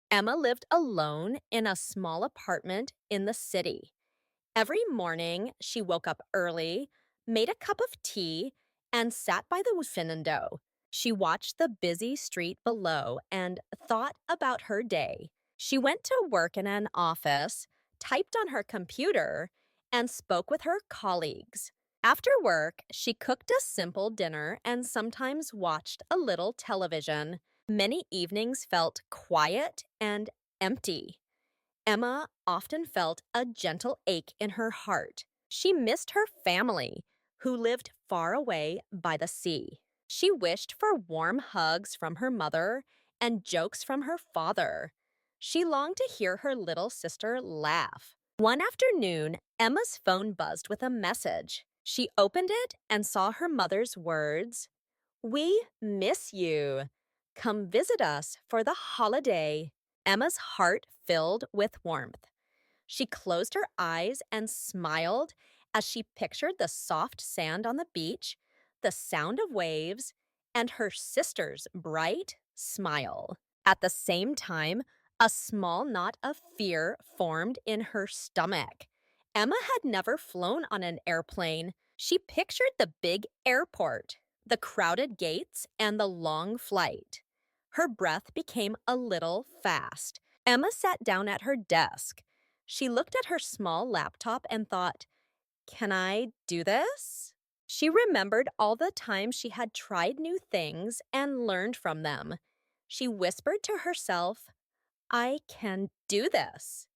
Emma lived alone in a small apartment in the city. Every morning, she woke up early, made a cup of tea, and sat by the window. She watched the busy street below and thought about her day. She went to work in an office, typed on her computer, and spoke with her colleagues. After work, she cooked a simple dinner and sometimes watched a little television. Many evenings felt quiet and empty. Emma often felt a gentle ache in her heart. She missed her family, who lived far away by the sea. She wished for warm hugs from her mother and jokes from her father. She longed to hear her little sister laugh. One afternoon, Emma's phone buzzed with a message. She opened it and saw her mother's words, "We miss you. Come visit us for the holiday." Emma's heart filled with warmth. She closed her eyes and smiled as she pictured the soft sand on the beach, the sound of waves, and her sister's bright smile. At the same time, a small knot of fear formed in her stomach. Emma had never flown on an airplane. She pictured the big airport, the crowded gates, and the long flight. Her breath became a little fast. Emma sat down at her desk. She looked at her small laptop and thought, "Can I do this?" She remembered all the times she had tried new things and learned from them. She whispered to herself, "I can do this."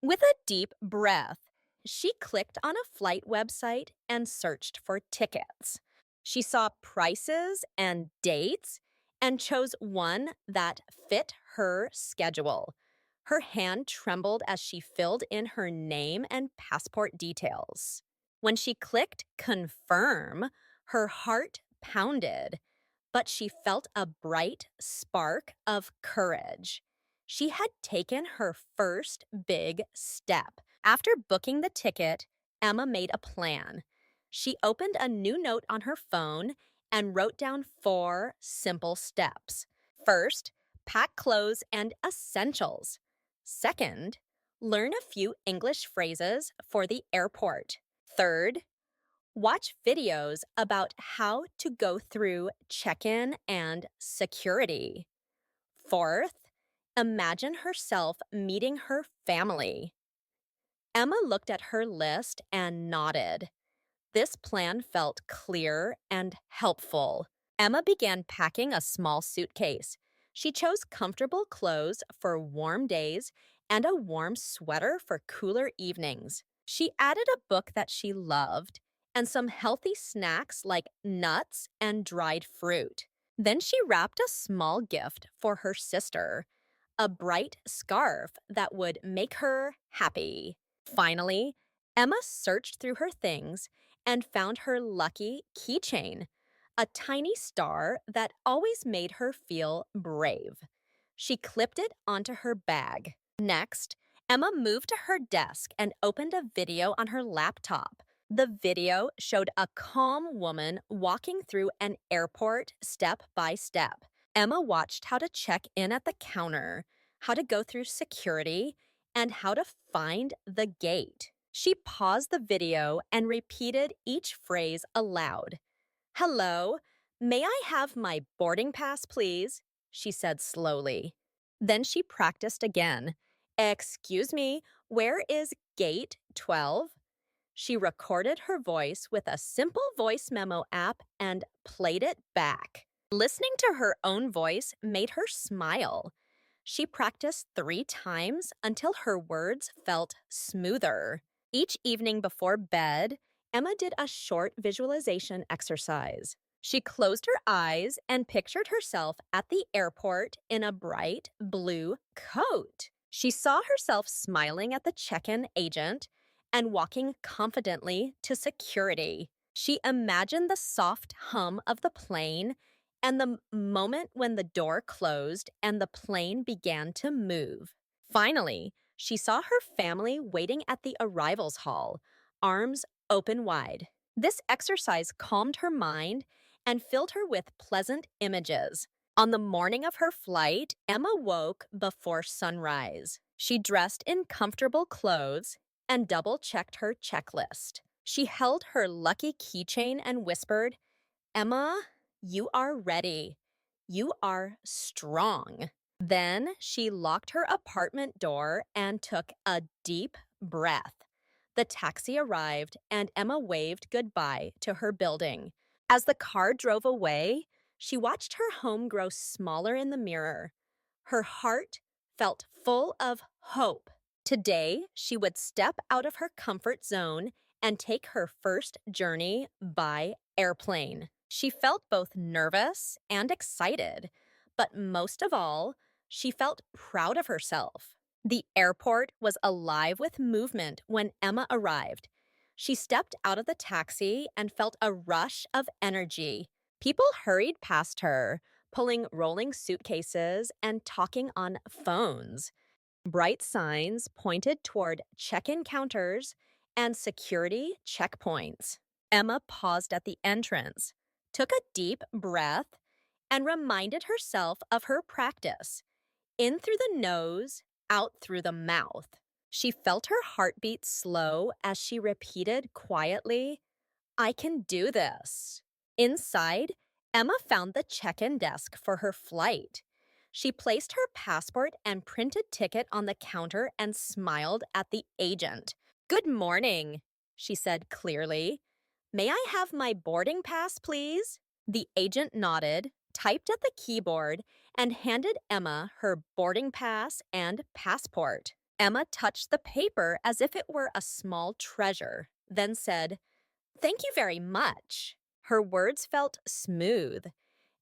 With a deep breath, she clicked on a flight website and searched for tickets. She saw prices and dates and chose one that fit her schedule. Her hand trembled as she filled in her name and passport details. When she clicked confirm, her heart pounded, but she felt a bright spark of courage. She had taken her first big step. After booking the ticket, Emma made a plan. She opened a new note on her phone and wrote down 4 simple steps. First, pack clothes and essentials. Second, learn a few English phrases for the airport. Third, watch videos about how to go through check-in and security. Fourth, imagine herself meeting her family. Emma looked at her list and nodded. This plan felt clear and helpful. Emma began packing a small suitcase. She chose comfortable clothes for warm days and a warm sweater for cooler evenings. She added a book that she loved and some healthy snacks like nuts and dried fruit. Then she wrapped a small gift for her sister, a bright scarf that would make her happy. Finally, Emma searched through her things and found her lucky keychain, a tiny star that always made her feel brave. She clipped it onto her bag. Next, Emma moved to her desk and opened a video on her laptop. The video showed a calm woman walking through an airport step by step. Emma watched how to check in at the counter, how to go through security, and how to find the gate. She paused the video and repeated each phrase aloud. "Hello, may I have my boarding pass, please?" she said slowly. Then she practiced again. "Excuse me, where is gate 12?" She recorded her voice with a simple voice memo app and played it back. Listening to her own voice made her smile. She practiced 3 times until her words felt smoother. Each evening before bed, Emma did a short visualization exercise. She closed her eyes and pictured herself at the airport in a bright blue coat. She saw herself smiling at the check-in agent and walking confidently to security. She imagined the soft hum of the plane and the moment when the door closed and the plane began to move. Finally, she saw her family waiting at the arrivals hall, arms open wide. This exercise calmed her mind and filled her with pleasant images. On the morning of her flight, Emma woke before sunrise. She dressed in comfortable clothes and double checked her checklist. She held her lucky keychain and whispered, Emma, you are ready. You are strong. Then she locked her apartment door and took a deep breath. The taxi arrived, and Emma waved goodbye to her building. As the car drove away, she watched her home grow smaller in the mirror. Her heart felt full of hope. Today, she would step out of her comfort zone and take her first journey by airplane. She felt both nervous and excited, but most of all, she felt proud of herself. The airport was alive with movement when Emma arrived. She stepped out of the taxi and felt a rush of energy. People hurried past her, pulling rolling suitcases and talking on phones. Bright signs pointed toward check-in counters and security checkpoints. Emma paused at the entrance, took a deep breath, and reminded herself of her practice. In through the nose, out through the mouth. She felt her heartbeat slow as she repeated quietly, I can do this. Inside, Emma found the check-in desk for her flight. She placed her passport and printed ticket on the counter and smiled at the agent. Good morning, she said clearly. May I have my boarding pass, please? The agent nodded, typed at the keyboard, and handed Emma her boarding pass and passport. Emma touched the paper as if it were a small treasure, then said, Thank you very much. Her words felt smooth,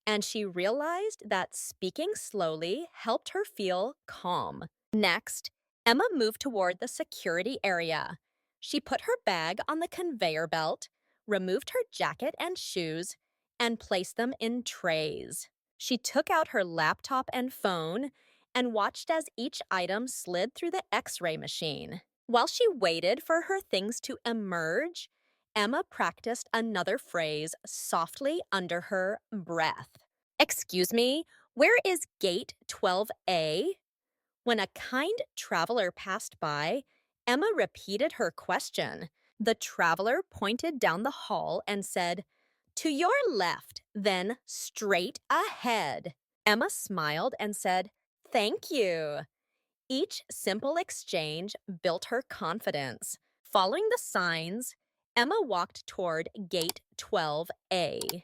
and she realized that speaking slowly helped her feel calm. Next, Emma moved toward the security area. She put her bag on the conveyor belt, removed her jacket and shoes, and placed them in trays. She took out her laptop and phone and watched as each item slid through the X-ray machine. While she waited for her things to emerge, Emma practiced another phrase softly under her breath. Excuse me, where is gate 12A? When a kind traveler passed by, Emma repeated her question. The traveler pointed down the hall and said, To your left, then straight ahead. Emma smiled and said, Thank you. Each simple exchange built her confidence. Following the signs, Emma walked toward gate 12A.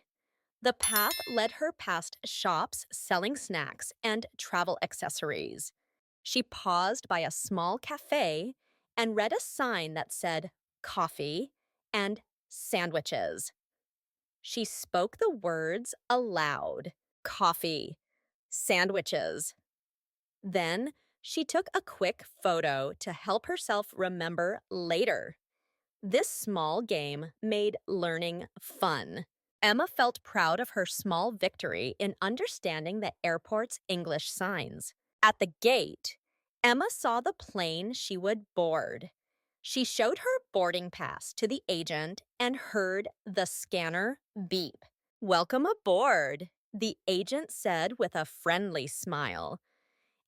The path led her past shops selling snacks and travel accessories. She paused by a small cafe and read a sign that said coffee and sandwiches. She spoke the words aloud, coffee, sandwiches. Then she took a quick photo to help herself remember later. This small game made learning fun. Emma felt proud of her small victory in understanding the airport's English signs. At the gate, Emma saw the plane she would board. She showed her boarding pass to the agent and heard the scanner beep. Welcome aboard, the agent said with a friendly smile.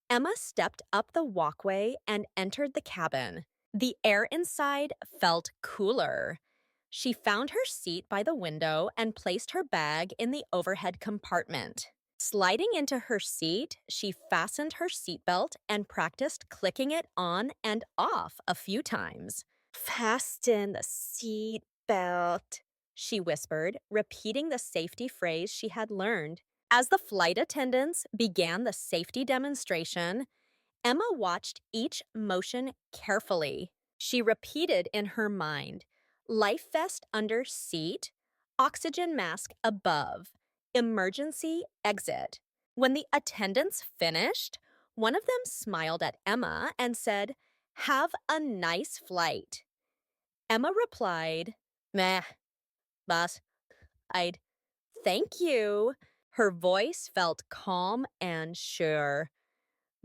Emma stepped up the walkway and entered the cabin. The air inside felt cooler. She found her seat by the window and placed her bag in the overhead compartment. Sliding into her seat, she fastened her seatbelt and practiced clicking it on and off a few times. Fasten the seatbelt, she whispered, repeating the safety phrase she had learned. As the flight attendants began the safety demonstration, Emma watched each motion carefully. She repeated in her mind, life vest under seat, oxygen mask above, emergency exit. When the attendants finished, one of them smiled at Emma and said, Have a nice flight. Emma replied, Meh, boss, I'd thank you. Her voice felt calm and sure.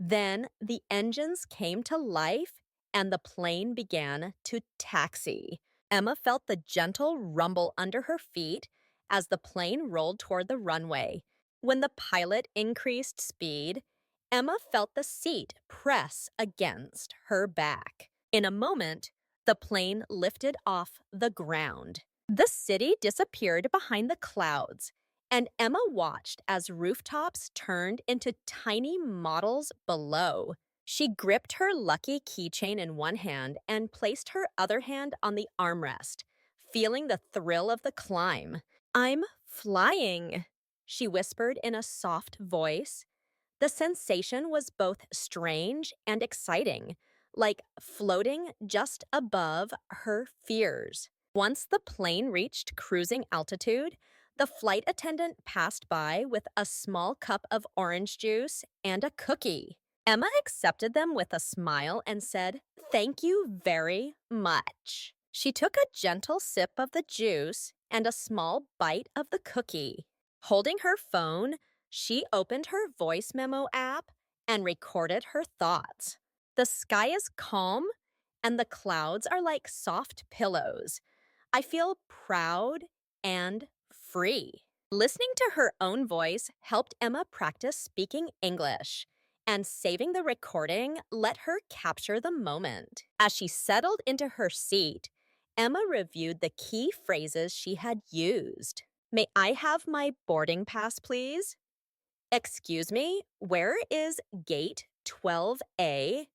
Then the engines came to life and the plane began to taxi. Emma felt the gentle rumble under her feet as the plane rolled toward the runway. When the pilot increased speed, Emma felt the seat press against her back. In a moment, the plane lifted off the ground. The city disappeared behind the clouds, and Emma watched as rooftops turned into tiny models below. She gripped her lucky keychain in one hand and placed her other hand on the armrest, feeling the thrill of the climb. I'm flying, she whispered in a soft voice. The sensation was both strange and exciting, like floating just above her fears. Once the plane reached cruising altitude, the flight attendant passed by with a small cup of orange juice and a cookie. Emma accepted them with a smile and said, "Thank you very much." She took a gentle sip of the juice and a small bite of the cookie. Holding her phone, she opened her voice memo app and recorded her thoughts. The sky is calm and the clouds are like soft pillows. I feel proud and free. Listening to her own voice helped Emma practice speaking English, and saving the recording let her capture the moment. As she settled into her seat, Emma reviewed the key phrases she had used. May I have my boarding pass, please? Excuse me, where is gate 12A?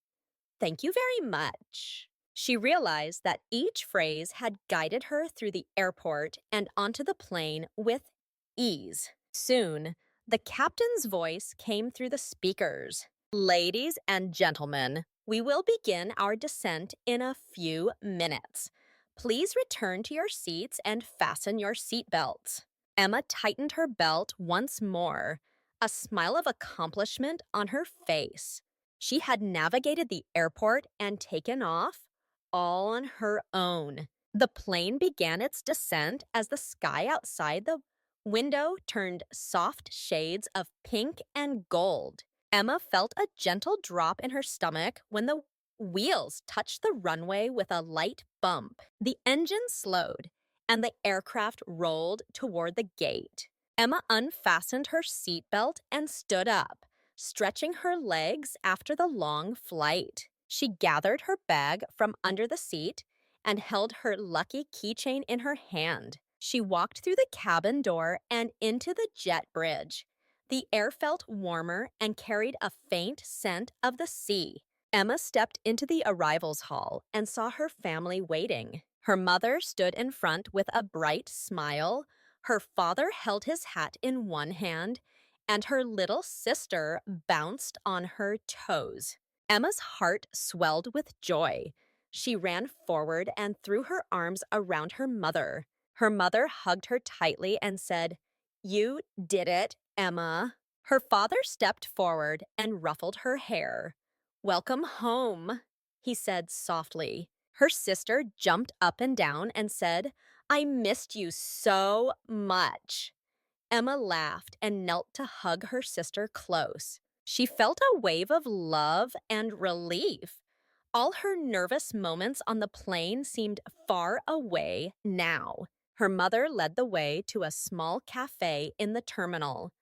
Thank you very much. She realized that each phrase had guided her through the airport and onto the plane with ease. Soon, the captain's voice came through the speakers. Ladies and gentlemen, we will begin our descent in a few minutes. Please return to your seats and fasten your seatbelts. Emma tightened her belt once more, a smile of accomplishment on her face. She had navigated the airport and taken off all on her own. The plane began its descent as the sky outside the window turned soft shades of pink and gold. Emma felt a gentle drop in her stomach when the wheels touched the runway with a light bump. The engine slowed, and the aircraft rolled toward the gate. Emma unfastened her seatbelt and stood up, stretching her legs after the long flight. She gathered her bag from under the seat and held her lucky keychain in her hand. She walked through the cabin door and into the jet bridge. The air felt warmer and carried a faint scent of the sea. Emma stepped into the arrivals hall and saw her family waiting. Her mother stood in front with a bright smile. Her father held his hat in one hand, and her little sister bounced on her toes. Emma's heart swelled with joy. She ran forward and threw her arms around her mother. Her mother hugged her tightly and said, "You did it, Emma." Her father stepped forward and ruffled her hair. "Welcome home," he said softly. Her sister jumped up and down and said, "I missed you so much." Emma laughed and knelt to hug her sister close. She felt a wave of love and relief. All her nervous moments on the plane seemed far away now. Her mother led the way to a small cafe in the terminal.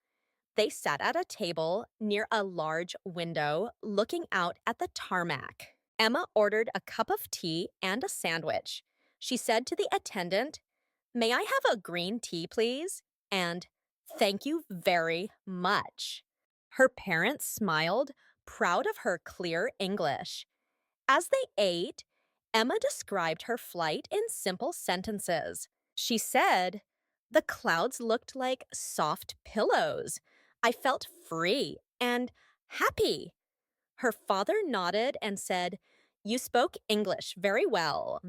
They sat at a table near a large window looking out at the tarmac. Emma ordered a cup of tea and a sandwich. She said to the attendant, "May I have a green tea, please?" And "Thank you very much." Her parents smiled, proud of her clear English. As they ate, Emma described her flight in simple sentences. She said, "The clouds looked like soft pillows. I felt free and happy." Her father nodded and said, "You spoke English very well."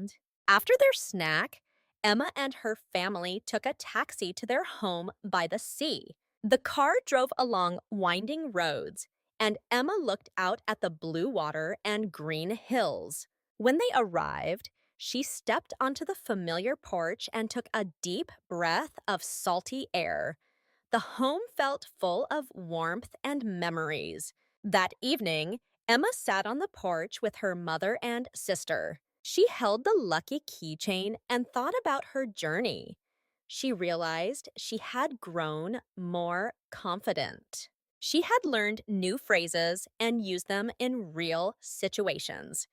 After their snack, Emma and her family took a taxi to their home by the sea. The car drove along winding roads, and Emma looked out at the blue water and green hills. When they arrived, she stepped onto the familiar porch and took a deep breath of salty air. The home felt full of warmth and memories. That evening, Emma sat on the porch with her mother and sister. She held the lucky keychain and thought about her journey. She realized she had grown more confident. She had learned new phrases and used them in real situations.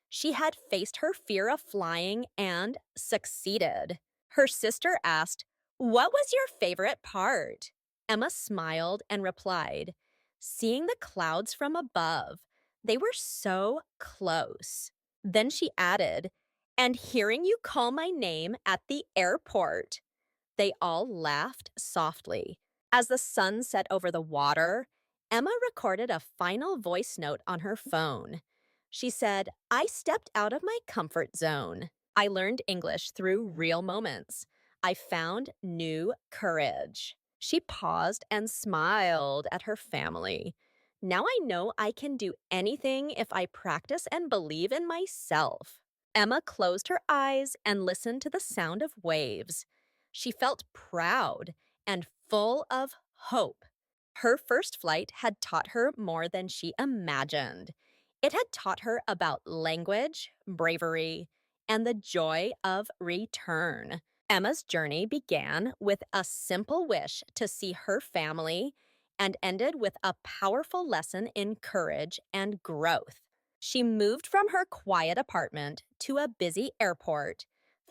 She had faced her fear of flying and succeeded. Her sister asked, "What was your favorite part?" Emma smiled and replied, "Seeing the clouds from above. They were so close." Then she added, "And hearing you call my name at the airport." They all laughed softly. As the sun set over the water, Emma recorded a final voice note on her phone. She said, "I stepped out of my comfort zone. I learned English through real moments. I found new courage." She paused and smiled at her family. "Now I know I can do anything if I practice and believe in myself." Emma closed her eyes and listened to the sound of waves. She felt proud and full of hope. Her first flight had taught her more than she imagined. It had taught her about language, bravery, and the joy of return. Emma's journey began with a simple wish to see her family and ended with a powerful lesson in courage and growth. She moved from her quiet apartment to a busy airport,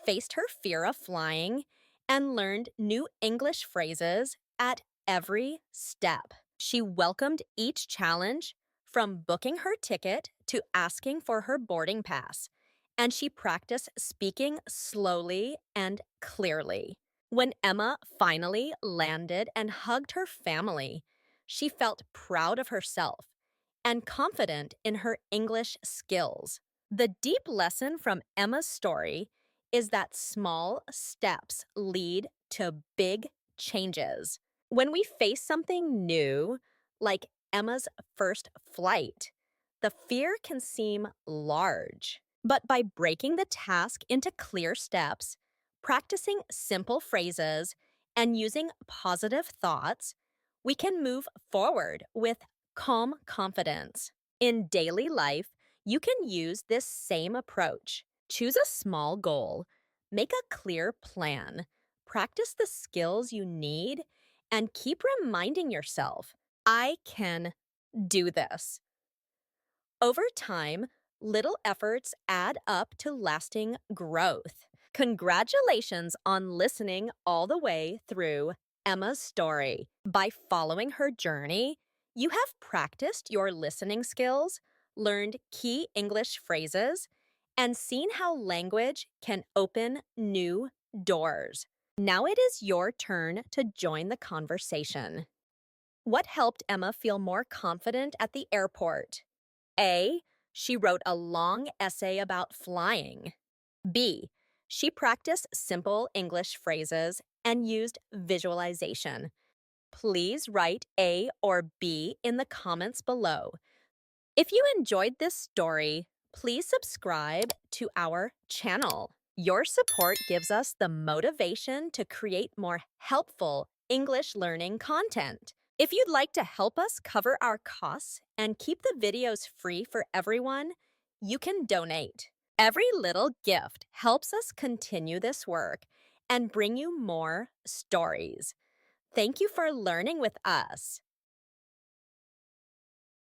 faced her fear of flying, and learned new English phrases at every step. She welcomed each challenge, from booking her ticket to asking for her boarding pass, and she practiced speaking slowly and clearly. When Emma finally landed and hugged her family, she felt proud of herself and confident in her English skills. The deep lesson from Emma's story is that small steps lead to big changes. When we face something new, like Emma's first flight, the fear can seem large. But by breaking the task into clear steps, practicing simple phrases, and using positive thoughts, we can move forward with calm confidence. In daily life, you can use this same approach. Choose a small goal, make a clear plan, practice the skills you need, and keep reminding yourself, "I can do this." Over time, little efforts add up to lasting growth. Congratulations on listening all the way through Emma's story. By following her journey, you have practiced your listening skills, learned key English phrases, and seen how language can open new doors. Now it is your turn to join the conversation. What helped Emma feel more confident at the airport? A. She wrote a long essay about flying. B. She practiced simple English phrases and used visualization. Please write A or B in the comments below. If you enjoyed this story, please subscribe to our channel. Your support gives us the motivation to create more helpful English learning content. If you'd like to help us cover our costs and keep the videos free for everyone, you can donate. Every little gift helps us continue this work and bring you more stories. Thank you for learning with us.